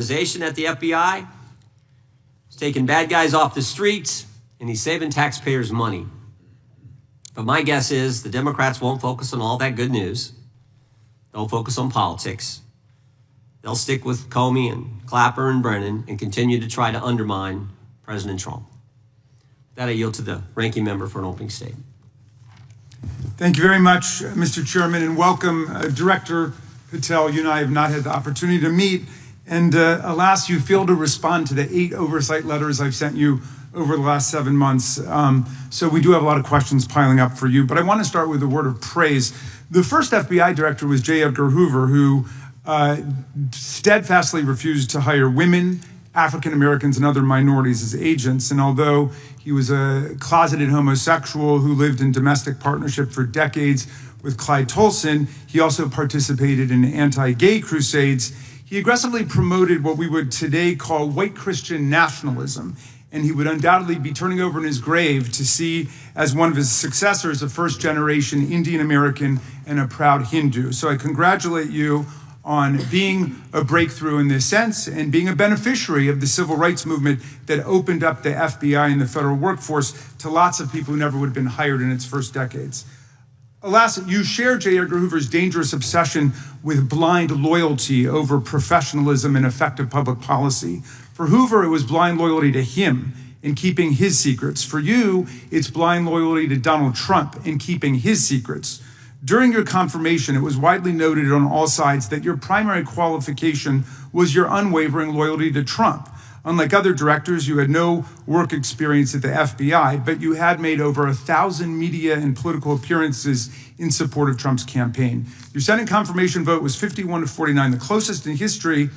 Organization at the FBI. He's taking bad guys off the streets, and he's saving taxpayers money. But my guess is the Democrats won't focus on all that good news. They'll focus on politics. They'll stick with Comey and Clapper and Brennan and continue to try to undermine President Trump. With that, I yield to the ranking member for an opening statement. Thank you very much, Mr. Chairman, and welcome, Director Patel. You and I have not had the opportunity to meet, and alas, you failed to respond to the 8 oversight letters I've sent you over the last 7 months. So we do have a lot of questions piling up for you, but I want to start with a word of praise. The first FBI director was J. Edgar Hoover, who steadfastly refused to hire women, African Americans, and other minorities as agents. And although he was a closeted homosexual who lived in domestic partnership for decades with Clyde Tolson, he also participated in anti-gay crusades. He aggressively promoted what we would today call white Christian nationalism, and he would undoubtedly be turning over in his grave to see as one of his successors a first-generation Indian American and a proud Hindu. So I congratulate you on being a breakthrough in this sense and being a beneficiary of the civil rights movement that opened up the FBI and the federal workforce to lots of people who never would have been hired in its first decades. Alas, you share J. Edgar Hoover's dangerous obsession with blind loyalty over professionalism and effective public policy. For Hoover, it was blind loyalty to him in keeping his secrets. For you, it's blind loyalty to Donald Trump in keeping his secrets. During your confirmation, it was widely noted on all sides that your primary qualification was your unwavering loyalty to Trump. Unlike other directors, you had no work experience at the FBI, but you had made over 1,000 media and political appearances in support of Trump's campaign. Your Senate confirmation vote was 51-49, the closest in history,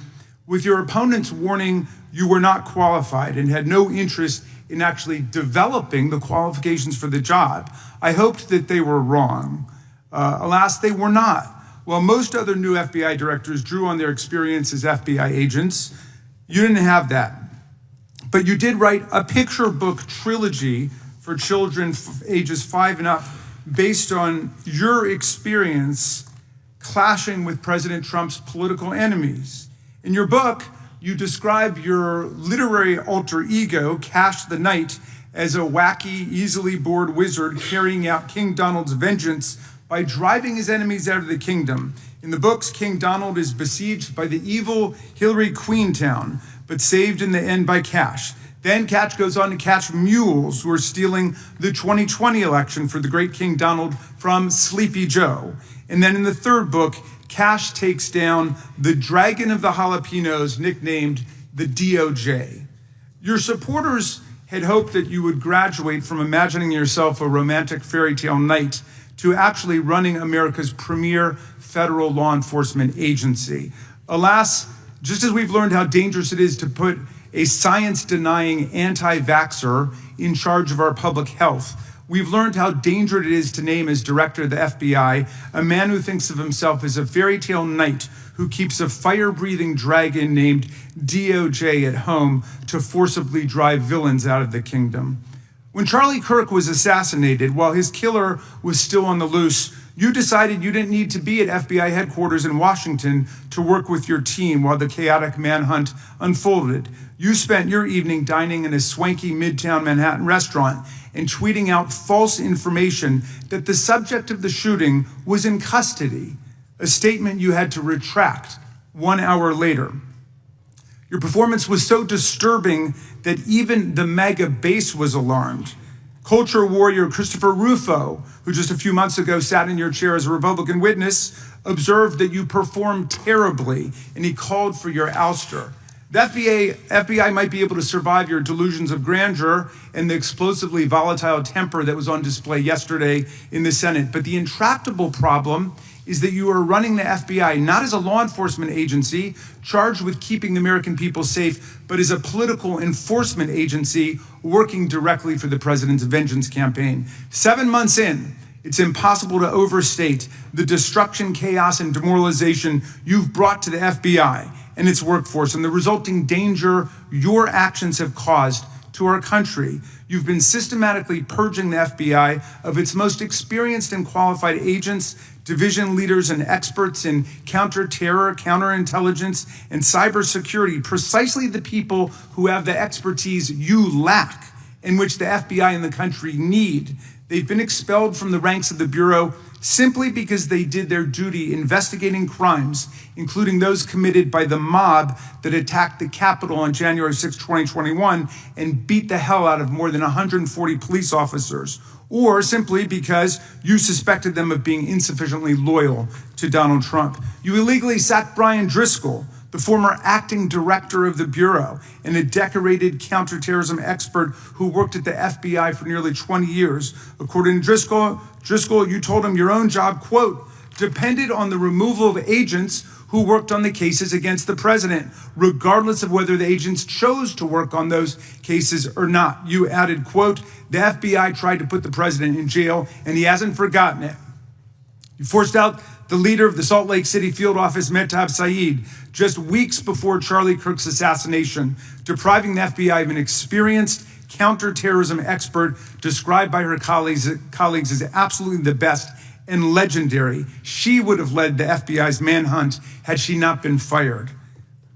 with your opponents warning you were not qualified and had no interest in actually developing the qualifications for the job. I hoped that they were wrong. Alas, they were not. While most other new FBI directors drew on their experience as FBI agents, you didn't have that. But you did write a picture book trilogy for children ages 5 and up based on your experience clashing with President Trump's political enemies. In your book, you describe your literary alter ego, Kash the Knight, as a wacky, easily bored wizard carrying out King Donald's vengeance by driving his enemies out of the kingdom. In the books, King Donald is besieged by the evil Hillary Queentown, but saved in the end by Kash. Then Kash goes on to catch mules who are stealing the 2020 election for the great King Donald from Sleepy Joe. And then in the third book, Kash takes down the Dragon of the Jalapenos, nicknamed the DOJ. Your supporters had hoped that you would graduate from imagining yourself a romantic fairy tale knight to actually running America's premier federal law enforcement agency. Alas, just as we've learned how dangerous it is to put a science-denying anti-vaxxer in charge of our public health, we've learned how dangerous it is to name as director of the FBI a man who thinks of himself as a fairy tale knight who keeps a fire-breathing dragon named DOJ at home to forcibly drive villains out of the kingdom. When Charlie Kirk was assassinated, while his killer was still on the loose, you decided you didn't need to be at FBI headquarters in Washington to work with your team while the chaotic manhunt unfolded. You spent your evening dining in a swanky Midtown Manhattan restaurant and tweeting out false information that the subject of the shooting was in custody, a statement you had to retract 1 hour later. Your performance was so disturbing that even the MAGA base was alarmed. Culture warrior Christopher Rufo, who just a few months ago sat in your chair as a Republican witness, observed that you performed terribly, and he called for your ouster. The FBI might be able to survive your delusions of grandeur and the explosively volatile temper that was on display yesterday in the Senate, but the intractable problem is that you are running the FBI not as a law enforcement agency charged with keeping the American people safe, but as a political enforcement agency working directly for the president's vengeance campaign. 7 months in, it's impossible to overstate the destruction, chaos, and demoralization you've brought to the FBI and its workforce and the resulting danger your actions have caused to our country. You've been systematically purging the FBI of its most experienced and qualified agents, division leaders and experts in counterterror, counterintelligence, and cybersecurity, precisely the people who have the expertise you lack and which the FBI and the country need. They've been expelled from the ranks of the Bureau simply because they did their duty investigating crimes, including those committed by the mob that attacked the Capitol on January 6, 2021, and beat the hell out of more than 140 police officers, or simply because you suspected them of being insufficiently loyal to Donald Trump. You illegally sacked Brian Driscoll, the former acting director of the Bureau and a decorated counterterrorism expert who worked at the FBI for nearly 20 years. According to Driscoll, you told him your own job, quote, depended on the removal of agents who worked on the cases against the president, regardless of whether the agents chose to work on those cases or not. You added, quote, the FBI tried to put the president in jail and he hasn't forgotten it. You forced out the leader of the Salt Lake City field office, Mehtab Saeed, just weeks before Charlie Kirk's assassination, depriving the FBI of an experienced counterterrorism expert described by her colleagues as absolutely the best and legendary. She would have led the FBI's manhunt had she not been fired.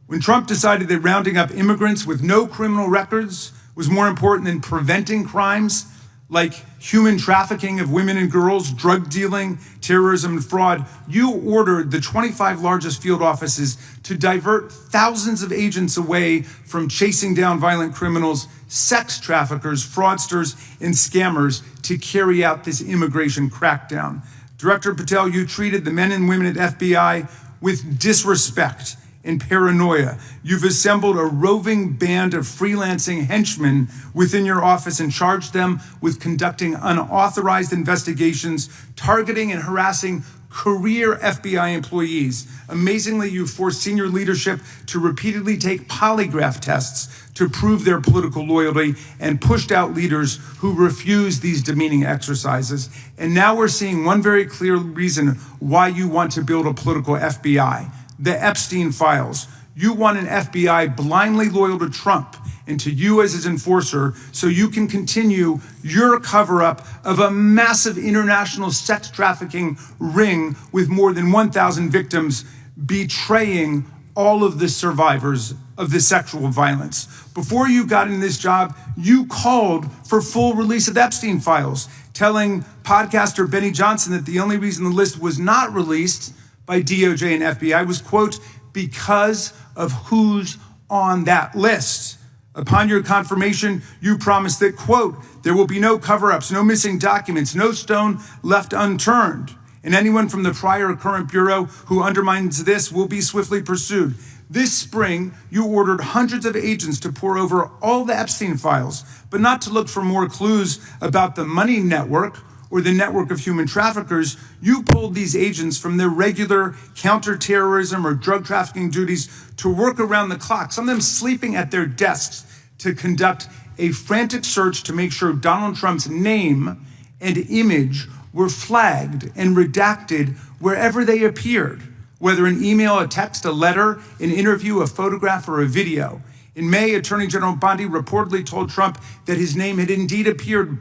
When Trump decided that rounding up immigrants with no criminal records was more important than preventing crimes like human trafficking of women and girls, drug dealing, terrorism, and fraud, you ordered the 25 largest field offices to divert thousands of agents away from chasing down violent criminals, sex traffickers, fraudsters, and scammers to carry out this immigration crackdown. Director Patel, you treated the men and women at FBI with disrespect and paranoia. You've assembled a roving band of freelancing henchmen within your office and charged them with conducting unauthorized investigations, targeting and harassing career FBI employees. Amazingly, you forced senior leadership to repeatedly take polygraph tests to prove their political loyalty and pushed out leaders who refused these demeaning exercises. And now we're seeing one very clear reason why you want to build a political FBI. The Epstein files. You want an FBI blindly loyal to Trump and to you as his enforcer so you can continue your cover-up of a massive international sex trafficking ring with more than 1,000 victims, betraying all of the survivors of the sexual violence. Before you got in this job, you called for full release of the Epstein files, telling podcaster Benny Johnson that the only reason the list was not released by DOJ and FBI was, quote, because of who's on that list. Upon your confirmation, you promised that, quote, there will be no cover-ups, no missing documents, no stone left unturned. And anyone from the prior or current Bureau who undermines this will be swiftly pursued. This spring, you ordered hundreds of agents to pore over all the Epstein files, but not to look for more clues about the money network or the network of human traffickers. You pulled these agents from their regular counterterrorism or drug trafficking duties to work around the clock, some of them sleeping at their desks, to conduct a frantic search to make sure Donald Trump's name and image were flagged and redacted wherever they appeared, whether an email, a text, a letter, an interview, a photograph, or a video. In May, Attorney General Bondi reportedly told Trump that his name had indeed appeared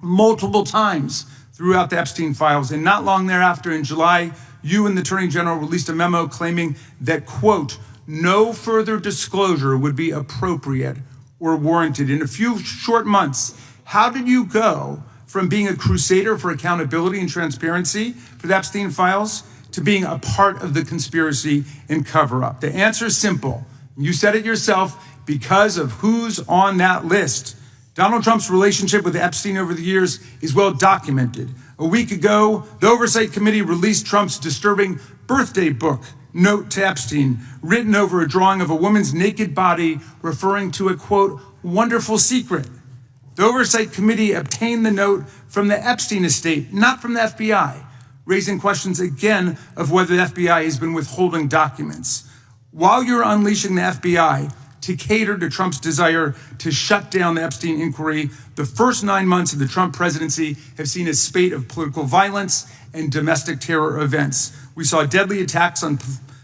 multiple times throughout the Epstein files. And not long thereafter, in July, you and the Attorney General released a memo claiming that, quote, no further disclosure would be appropriate or warranted. In a few short months, how did you go from being a crusader for accountability and transparency for the Epstein files to being a part of the conspiracy and cover-up? The answer is simple. You said it yourself, because of who's on that list. Donald Trump's relationship with Epstein over the years is well documented. A week ago, the Oversight Committee released Trump's disturbing birthday book, Note to Epstein, written over a drawing of a woman's naked body, referring to a, quote, wonderful secret. The Oversight Committee obtained the note from the Epstein estate, not from the FBI, raising questions again of whether the FBI has been withholding documents. While you're unleashing the FBI to cater to Trump's desire to shut down the Epstein inquiry, the first 9 months of the Trump presidency have seen a spate of political violence and domestic terror events. We saw deadly attacks on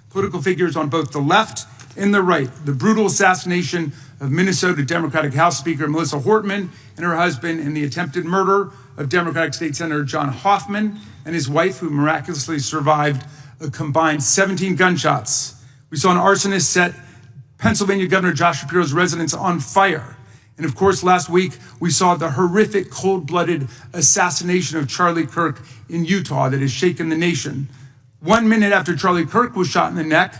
political figures on both the left in the right, the brutal assassination of Minnesota Democratic House Speaker Melissa Hortman and her husband, and the attempted murder of Democratic State Senator John Hoffman and his wife, who miraculously survived a combined 17 gunshots. We saw an arsonist set Pennsylvania Governor Josh Shapiro's residence on fire. And of course, last week, we saw the horrific, cold-blooded assassination of Charlie Kirk in Utah that has shaken the nation. 1 minute after Charlie Kirk was shot in the neck,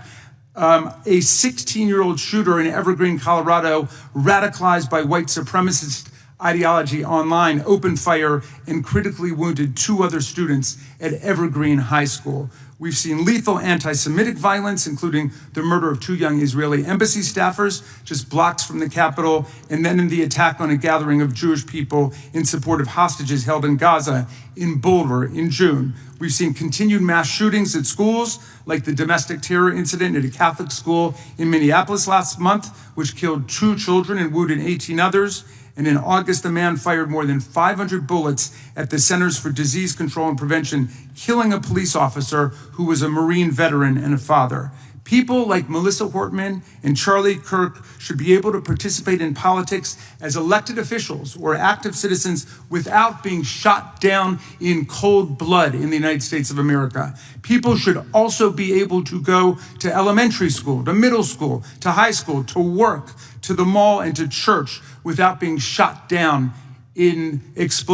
a 16-year-old shooter in Evergreen, Colorado, radicalized by white supremacist ideology online, opened fire and critically wounded 2 other students at Evergreen High School. We've seen lethal anti-Semitic violence, including the murder of 2 young Israeli embassy staffers just blocks from the Capitol, and then in the attack on a gathering of Jewish people in support of hostages held in Gaza in Boulder in June. We've seen continued mass shootings at schools, like the domestic terror incident at a Catholic school in Minneapolis last month, which killed 2 children and wounded 18 others. And in August, a man fired more than 500 bullets at the Centers for Disease Control and Prevention, killing a police officer who was a Marine veteran and a father. People like Melissa Hortman and Charlie Kirk should be able to participate in politics as elected officials or active citizens without being shot down in cold blood in the United States of America. People should also be able to go to elementary school, to middle school, to high school, to work, to the mall, and to church without being shot down in explosive